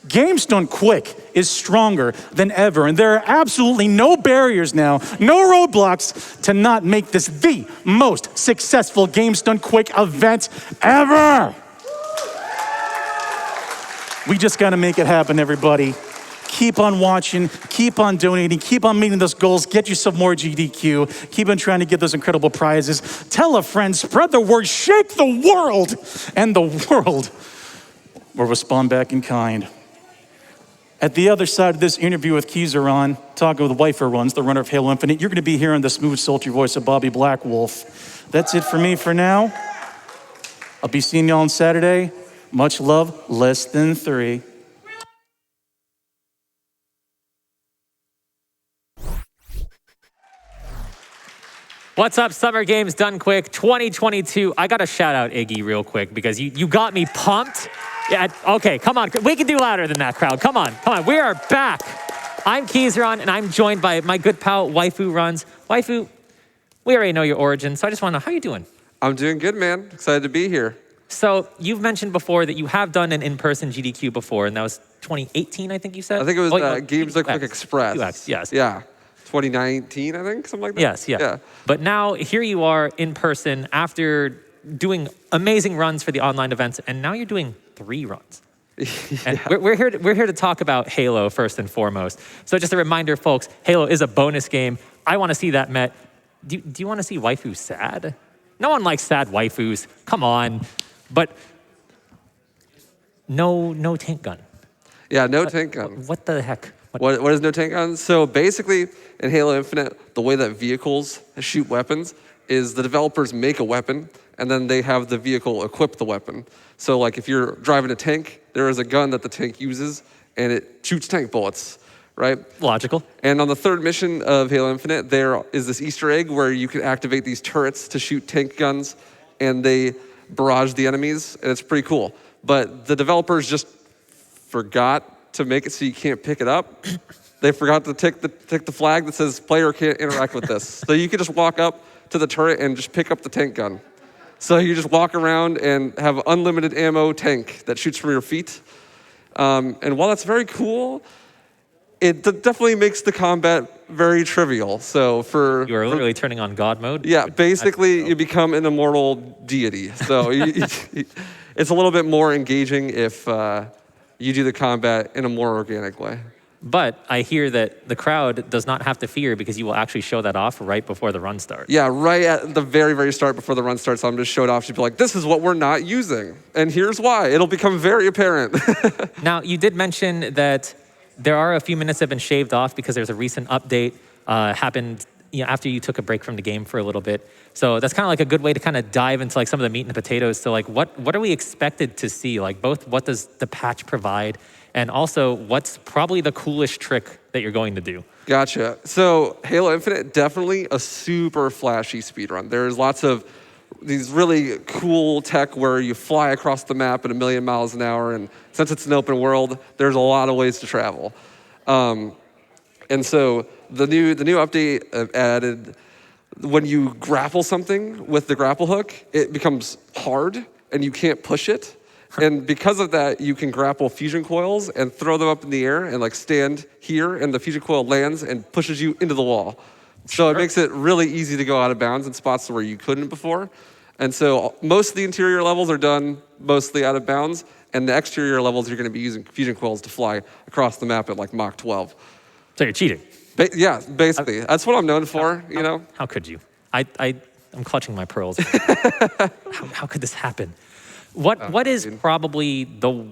Games Done Quick is stronger than ever, and there are absolutely no barriers now, no roadblocks to not make this the most successful Games Done Quick event ever. We just gotta make it happen, everybody. Keep on watching, keep on donating, keep on meeting those goals, get you some more GDQ, keep on trying to get those incredible prizes. Tell a friend, spread the word, shake the world, and the world will respond back in kind. At the other side of this interview with Keizaron, talking with WaifuRuns, the runner of Halo Infinite, you're gonna be hearing the smooth, sultry voice of Bobby Blackwolf. That's it for me for now. I'll be seeing y'all on Saturday. Much love, less than 3. What's up, Summer Games Done Quick 2022. I got to shout out Iggy real quick because you got me pumped. Yeah, okay, come on. We can do louder than that, crowd. Come on. We are back. I'm Keizaron, and I'm joined by my good pal, WaifuRuns. Waifu, we already know your origin, so I just want to know, how you doing? I'm doing good, man. Excited to be here. So you've mentioned before that you have done an in-person GDQ before, and that was 2018, I think you said? I think it was Games Done Quick Express. UX, yes. Yeah. 2019, I think, something like that. Yes, yeah. Yeah. But now here you are in person after doing amazing runs for the online events, and now you're doing 3 runs. And we're here to talk about Halo first and foremost. So just a reminder, folks, Halo is a bonus game. I want to see that met. Do you want to see waifu sad? No one likes sad waifus. Come on. But no tank gun. Yeah, no tank gun. What the heck? What is no tank gun? So basically, in Halo Infinite, the way that vehicles shoot weapons is the developers make a weapon, and then they have the vehicle equip the weapon. So like if you're driving a tank, there is a gun that the tank uses, and it shoots tank bullets, right? Logical. And on the 3rd mission of Halo Infinite, there is this Easter egg where you can activate these turrets to shoot tank guns, and they barrage the enemies, and it's pretty cool. But the developers just forgot to make it so you can't pick it up. they forgot to tick the flag that says player can't interact with this. So you can just walk up to the turret and just pick up the tank gun. So you just walk around and have unlimited ammo tank that shoots from your feet. And while that's very cool, it definitely makes the combat very trivial. So You are literally turning on God mode? yeah, basically you become an immortal deity. So it's a little bit more engaging if you do the combat in a more organic way. But I hear that the crowd does not have to fear because you will actually show that off right before the run starts. Yeah, right at the very, very start before the run starts, I'm just showing off to be like, this is what we're not using. And here's why. It'll become very apparent. Now, you did mention that there are a few minutes that have been shaved off because there's a recent update happened after you took a break from the game for a little bit. So that's kind of like a good way to kind of dive into like some of the meat and the potatoes. So like what are we expected to see? Like both what does the patch provide and also what's probably the coolest trick that you're going to do? Gotcha. So Halo Infinite, definitely a super flashy speedrun. There's lots of these really cool tech where you fly across the map at 1,000,000 miles an hour. And since it's an open world, there's a lot of ways to travel. And so the new update added when you grapple something with the grapple hook, it becomes hard and you can't push it. And because of that, you can grapple fusion coils and throw them up in the air and like stand here and the fusion coil lands and pushes you into the wall. So it makes it really easy to go out of bounds in spots where you couldn't before. And so most of the interior levels are done mostly out of bounds, and the exterior levels you're going to be using fusion coils to fly across the map at like Mach 12. So you're cheating. Yeah, basically. That's what I'm known for, you know? How could you? I'm clutching my pearls. how could this happen? What is probably the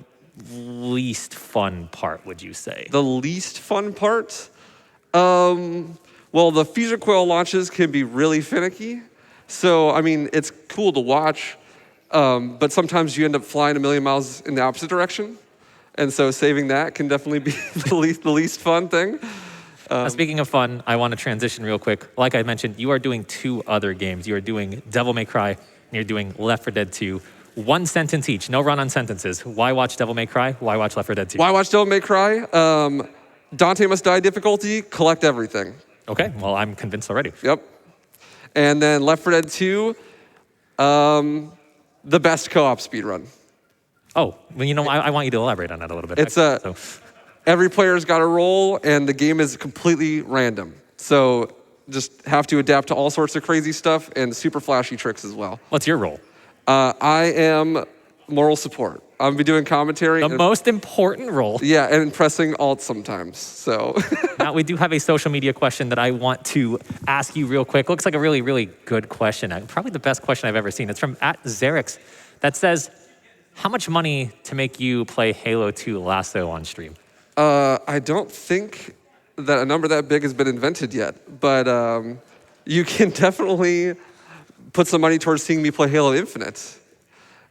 least fun part, would you say? The least fun part? Well, the fusion coil launches can be really finicky. So, I mean, it's cool to watch, but sometimes you end up flying 1,000,000 miles in the opposite direction. And so saving that can definitely be the least fun thing. Speaking of fun, I want to transition real quick. Like I mentioned, you are doing 2 other games. You are doing Devil May Cry, and you're doing Left 4 Dead 2. 1 sentence each, no run-on sentences. Why watch Devil May Cry? Why watch Left 4 Dead 2? Why watch Devil May Cry? Dante Must Die difficulty, collect everything. Okay, well, I'm convinced already. Yep. And then Left 4 Dead 2, the best co-op speedrun. Oh, well, I want you to elaborate on that a little bit. It's every player's got a role, and the game is completely random. So just have to adapt to all sorts of crazy stuff and super flashy tricks as well. What's your role? I am moral support. I'll be doing commentary. The most important role. Yeah, and pressing alt sometimes, so. Now, we do have a social media question that I want to ask you real quick. Looks like a really, really good question. Probably the best question I've ever seen. It's from @Xerix that says, how much money to make you play Halo 2 Lasso on stream? I don't think that a number that big has been invented yet, but you can definitely put some money towards seeing me play Halo Infinite.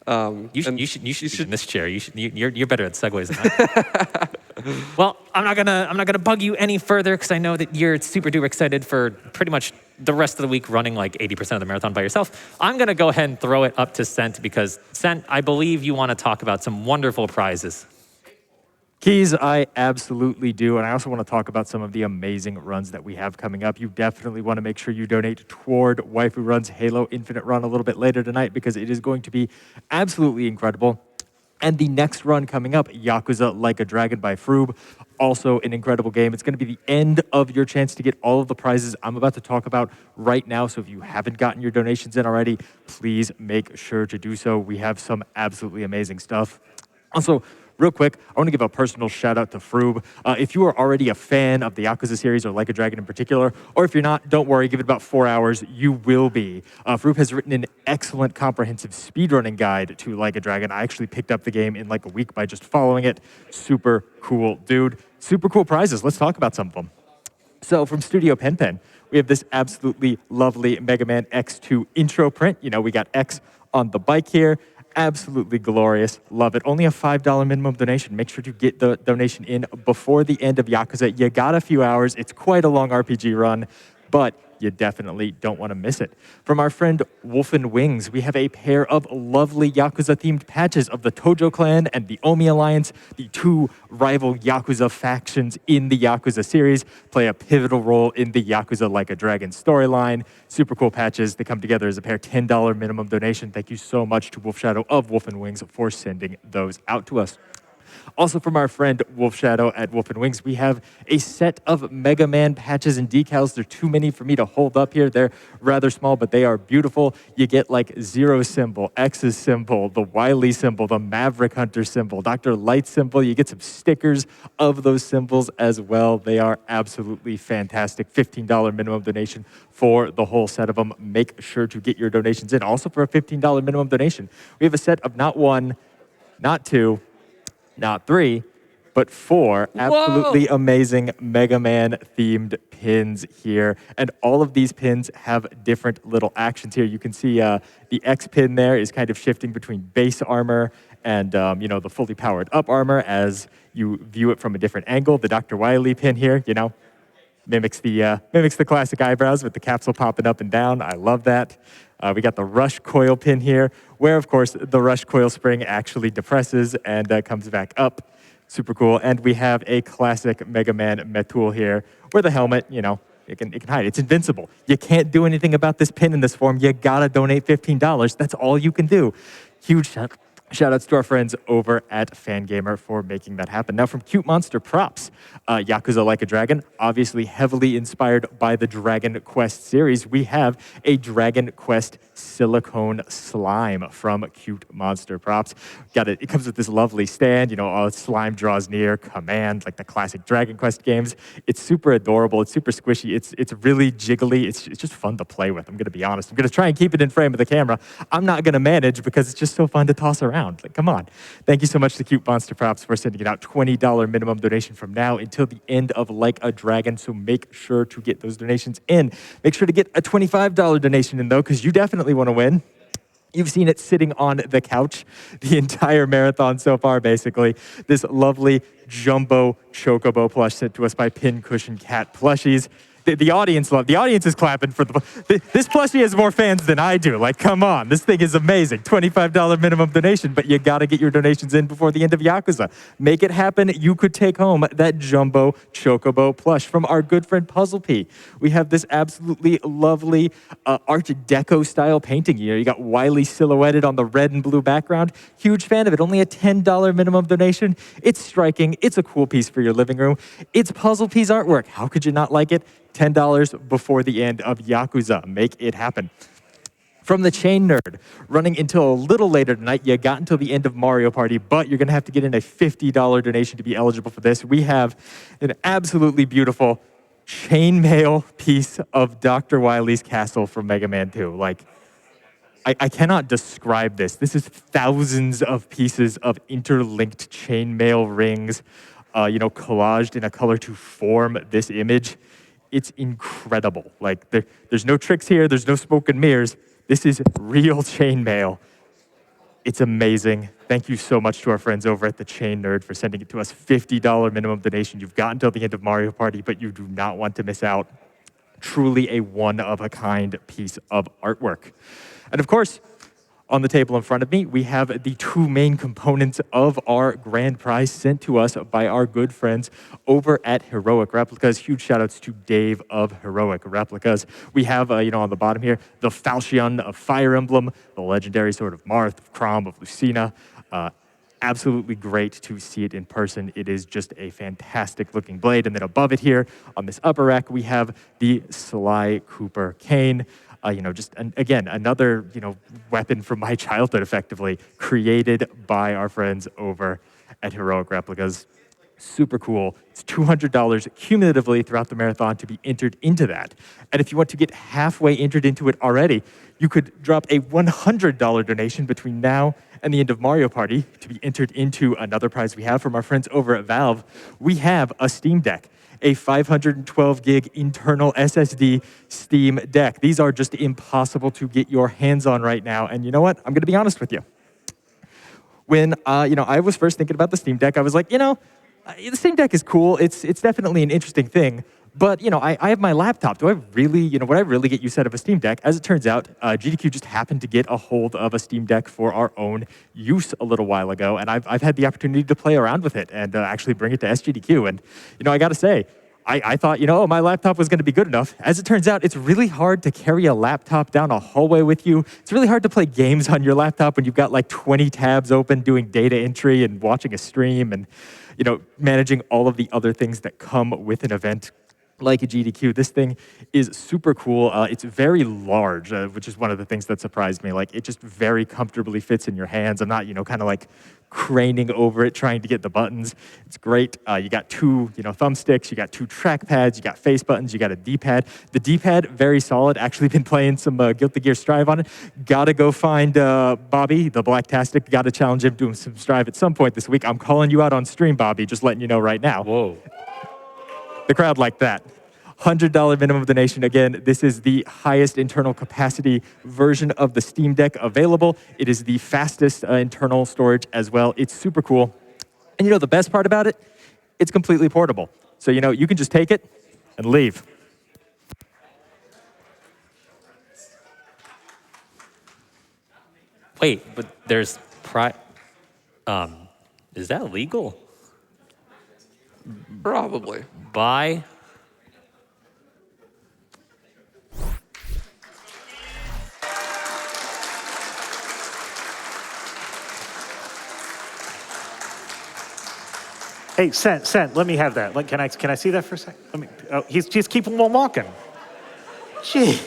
You should be in this chair. You're better at segues than I am. Well, I'm not gonna bug you any further because I know that you're super duper excited for pretty much the rest of the week running like 80% of the marathon by yourself. I'm gonna go ahead and throw it up to Sent because Sent, I believe you want to talk about some wonderful prizes. Keys, I absolutely do. And I also want to talk about some of the amazing runs that we have coming up. You definitely want to make sure you donate toward WaifuRuns Halo Infinite run a little bit later tonight because it is going to be absolutely incredible. And the next run coming up, Yakuza Like a Dragon by Froob, also an incredible game. It's going to be the end of your chance to get all of the prizes I'm about to talk about right now. So if you haven't gotten your donations in already, please make sure to do so. We have some absolutely amazing stuff. Also, real quick, I want to give a personal shout out to Froob. If you are already a fan of the Yakuza series or Like a Dragon in particular, or if you're not, don't worry, give it about 4 hours, you will be. Froob has written an excellent comprehensive speedrunning guide to Like a Dragon. I actually picked up the game in like a week by just following it. Super cool dude. Super cool prizes. Let's talk about some of them. So from Studio Pen, we have this absolutely lovely Mega Man X2 intro print. You know, we got X on the bike here. Absolutely glorious. Love it. Only a $5 minimum donation. Make sure to get the donation in before the end of Yakuza. You got a few hours. It's quite a long RPG run, but You definitely don't want to miss it. From our friend Wolf and Wings, we have a pair of lovely Yakuza-themed patches of the Tojo clan and the Omi Alliance, the two rival Yakuza factions in the Yakuza series, play a pivotal role in the Yakuza Like a Dragon storyline. Super cool patches. They come together as a pair. $10 minimum donation. Thank you so much to Wolf Shadow of Wolf and Wings for sending those out to us. Also from our friend Wolf Shadow at Wolf and Wings, we have a set of Mega Man patches and decals. They're too many for me to hold up here. They're rather small, but they are beautiful. You get like Zero symbol, X's symbol, the Wily symbol, the Maverick Hunter symbol, Dr. Light symbol. You get some stickers of those symbols as well. They are absolutely fantastic. $15 minimum donation for the whole set of them. Make sure to get your donations in. Also for a $15 minimum donation, we have a set of not one, not two, not three, but four absolutely amazing Mega Man themed pins here. And all of these pins have different little actions here. You can see the X pin there is kind of shifting between base armor and the fully powered up armor as you view it from a different angle. The Dr. Wily pin here, mimics the classic eyebrows with the capsule popping up and down. I love that. We got the Rush coil pin here, where, of course, the Rush coil spring actually depresses and comes back up. Super cool. And we have a classic Mega Man Metul here, where the helmet, it can hide. It's invincible. You can't do anything about this pin in this form. You gotta donate $15. That's all you can do. Huge shout-outs to our friends over at Fangamer for making that happen. Now from Cute Monster Props, Yakuza Like a Dragon, obviously heavily inspired by the Dragon Quest series, we have a Dragon Quest silicone slime from Cute Monster Props. It comes with this lovely stand, slime draws near, command, like the classic Dragon Quest games. It's super adorable, it's super squishy, it's really jiggly, it's just fun to play with, I'm gonna be honest. I'm gonna try and keep it in frame of the camera. I'm not gonna manage because it's just so fun to toss around. Like, come on. Thank you so much to Cute Monster Props for sending it out. $20 minimum donation from now until the end of Like a Dragon. So make sure to get those donations in. Make sure to get a $25 donation in, though, because you definitely want to win. You've seen it sitting on the couch the entire marathon so far, basically. This lovely jumbo chocobo plush sent to us by Pincushion Cat Plushies. The audience is clapping for this plushie has more fans than I do. Like, come on, this thing is amazing. $25 minimum donation, but you gotta get your donations in before the end of Yakuza. Make it happen. You could take home that jumbo chocobo plush from our good friend Puzzle P. We have this absolutely lovely Art Deco style painting. You got Wily silhouetted on the red and blue background. Huge fan of it. Only a $10 minimum donation. It's striking. It's a cool piece for your living room. It's Puzzle P's artwork. How could you not like it? $10 before the end of Yakuza. Make it happen. From the Chain Nerd, running until a little later tonight. You got until the end of Mario Party, but you're going to have to get in a $50 donation to be eligible for this. We have an absolutely beautiful chainmail piece of Dr. Wily's castle from Mega Man 2. Like, I cannot describe this. This is thousands of pieces of interlinked chainmail rings, collaged in a color to form this image. It's incredible. Like, there's no tricks here. There's no smoke and mirrors. This is real chainmail. It's amazing. Thank you so much to our friends over at the Chain Nerd for sending it to us. $50 minimum donation. You've got until the end of Mario Party, but you do not want to miss out. Truly a one-of-a-kind piece of artwork. And of course, on the table in front of me, we have the two main components of our grand prize sent to us by our good friends over at Heroic Replicas. Huge shout outs to Dave of Heroic Replicas. We have, on the bottom here, the Falchion of Fire Emblem, the legendary sword of Marth, of Crom, of Lucina. Absolutely great to see it in person. It is just a fantastic looking blade. And then above it here, on this upper rack, we have the Sly Cooper cane. Again, another, weapon from my childhood, effectively, created by our friends over at Heroic Replicas. Super cool. It's $200 cumulatively throughout the marathon to be entered into that. And if you want to get halfway entered into it already, you could drop a $100 donation between now and the end of Mario Party to be entered into another prize we have from our friends over at Valve. We have a Steam Deck, a 512 gig internal SSD Steam Deck. These are just impossible to get your hands on right now. And you know what? I'm going to be honest with you. When I was first thinking about the Steam Deck, I was like, the Steam Deck is cool. It's definitely an interesting thing. But, I have my laptop. Do I really, would I really get use out of a Steam Deck? As it turns out, GDQ just happened to get a hold of a Steam Deck for our own use a little while ago, and I've had the opportunity to play around with it and actually bring it to SGDQ. And, I got to say, I thought, my laptop was going to be good enough. As it turns out, it's really hard to carry a laptop down a hallway with you. It's really hard to play games on your laptop when you've got like 20 tabs open doing data entry and watching a stream and, managing all of the other things that come with an event like a GDQ. This thing is super cool. It's very large, which is one of the things that surprised me. Like, it just very comfortably fits in your hands. I'm not, kind of like craning over it trying to get the buttons. It's great. You got two, thumbsticks. You got two trackpads. You got face buttons. You got a D-pad. The D-pad, very solid. Actually been playing some Guilty Gear Strive on it. Gotta go find Bobby, the Blacktastic. Gotta challenge him doing some Strive at some point this week. I'm calling you out on stream, Bobby. Just letting you know right now. Whoa. The crowd like that. $100 minimum donation. Again, this is the highest internal capacity version of the Steam Deck available. It is the fastest internal storage as well. It's super cool. And the best part about it? It's completely portable. So, you can just take it and leave. Wait, but there's is that legal? Probably. By Hey, Sent, let me have that. Can I see that for a second? He's keeping on walking. Gee.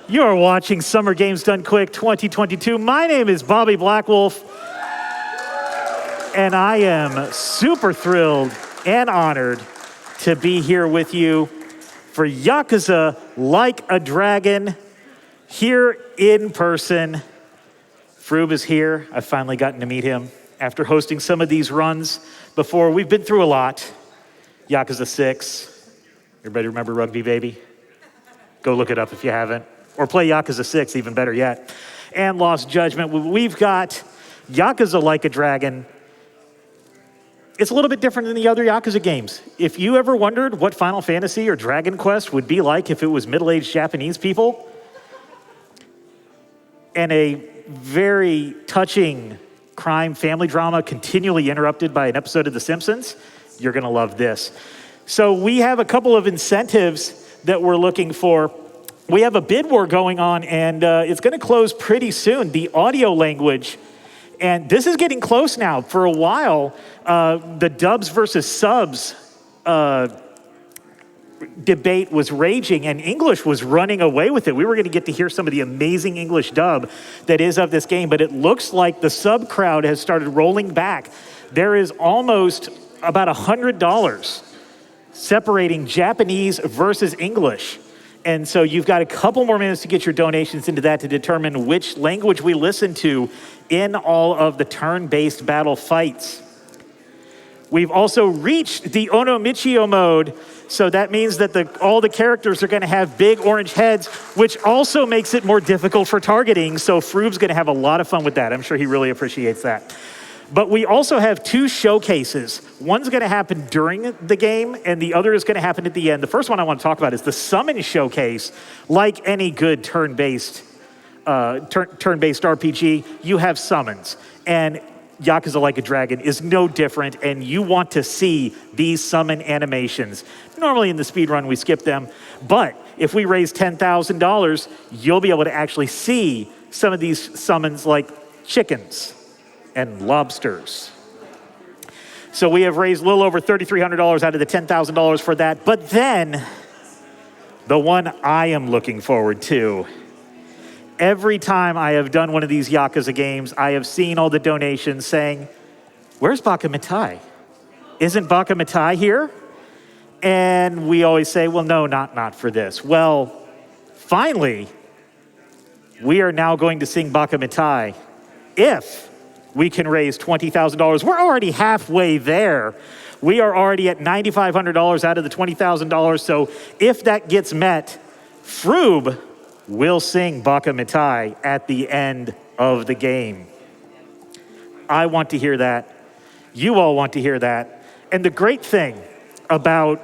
You are watching Summer Games Done Quick 2022. My name is Bobby Blackwolf, and I am super thrilled and honored to be here with you for Yakuza Like a Dragon here in person. Froob is here. I've finally gotten to meet him after hosting some of these runs before. We've been through a lot. Yakuza 6. Everybody remember Rugby Baby? Go look it up if you haven't. Or play Yakuza 6, even better yet. And Lost Judgment. We've got Yakuza Like a Dragon. It's a little bit different than the other Yakuza games. If you ever wondered what Final Fantasy or Dragon Quest would be like if it was middle-aged Japanese people, and a very touching crime family drama continually interrupted by an episode of The Simpsons, you're gonna love this. So we have a couple of incentives that we're looking for. We have a bid war going on, and it's gonna close pretty soon. The audio language, and this is getting close now. For a while, the dubs versus subs debate was raging, and English was running away with it. We were going to get to hear some of the amazing English dub that is of this game, but it looks like the sub crowd has started rolling back. There is almost about $100 separating Japanese versus English. And so you've got a couple more minutes to get your donations into that to determine which language we listen to in all of the turn-based battle fights. We've also reached the Onomichio mode, so that means that all the characters are gonna have big orange heads, which also makes it more difficult for targeting, so Froob's gonna have a lot of fun with that. I'm sure he really appreciates that. But we also have two showcases. One's gonna happen during the game, and the other is gonna happen at the end. The first one I wanna talk about is the Summon Showcase. Like any good turn-based RPG, you have summons. And Yakuza Like a Dragon is no different, and you want to see these summon animations. Normally in the speedrun, we skip them, but if we raise $10,000, you'll be able to actually see some of these summons like chickens and lobsters. So we have raised a little over $3,300 out of the $10,000 for that, but then the one I am looking forward to. Every time I have done one of these Yakuza games, I have seen all the donations saying, where's Baka Mitai? Isn't Baka Mitai here? And we always say, well, no, not for this. Well, finally, we are now going to sing Baka Mitai if we can raise $20,000. We're already halfway there. We are already at $9,500 out of the $20,000. So if that gets met, Froob will sing Baka Mitai at the end of the game. I want to hear that. You all want to hear that. And the great thing about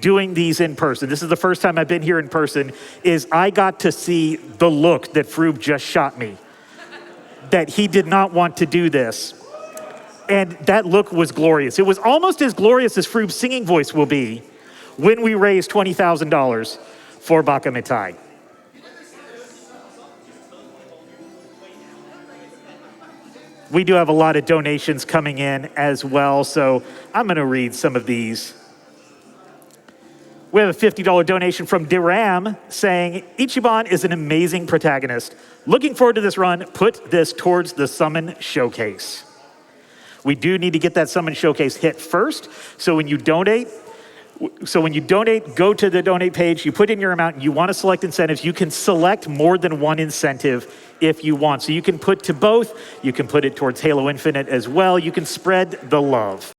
doing these in person, this is the first time I've been here in person, is I got to see the look that Froob just shot me. That he did not want to do this. And that look was glorious. It was almost as glorious as Froob's singing voice will be when we raise $20,000 for Baka Mitai. We do have a lot of donations coming in as well, so I'm going to read some of these. We have a $50 donation from Diram saying, Ichiban is an amazing protagonist. Looking forward to this run. Put this towards the Summon Showcase. We do need to get that Summon Showcase hit first. So when you donate, go to the donate page, you put in your amount, you want to select incentives, you can select more than one incentive if you want. So you can put to both, you can put it towards Halo Infinite as well, you can spread the love.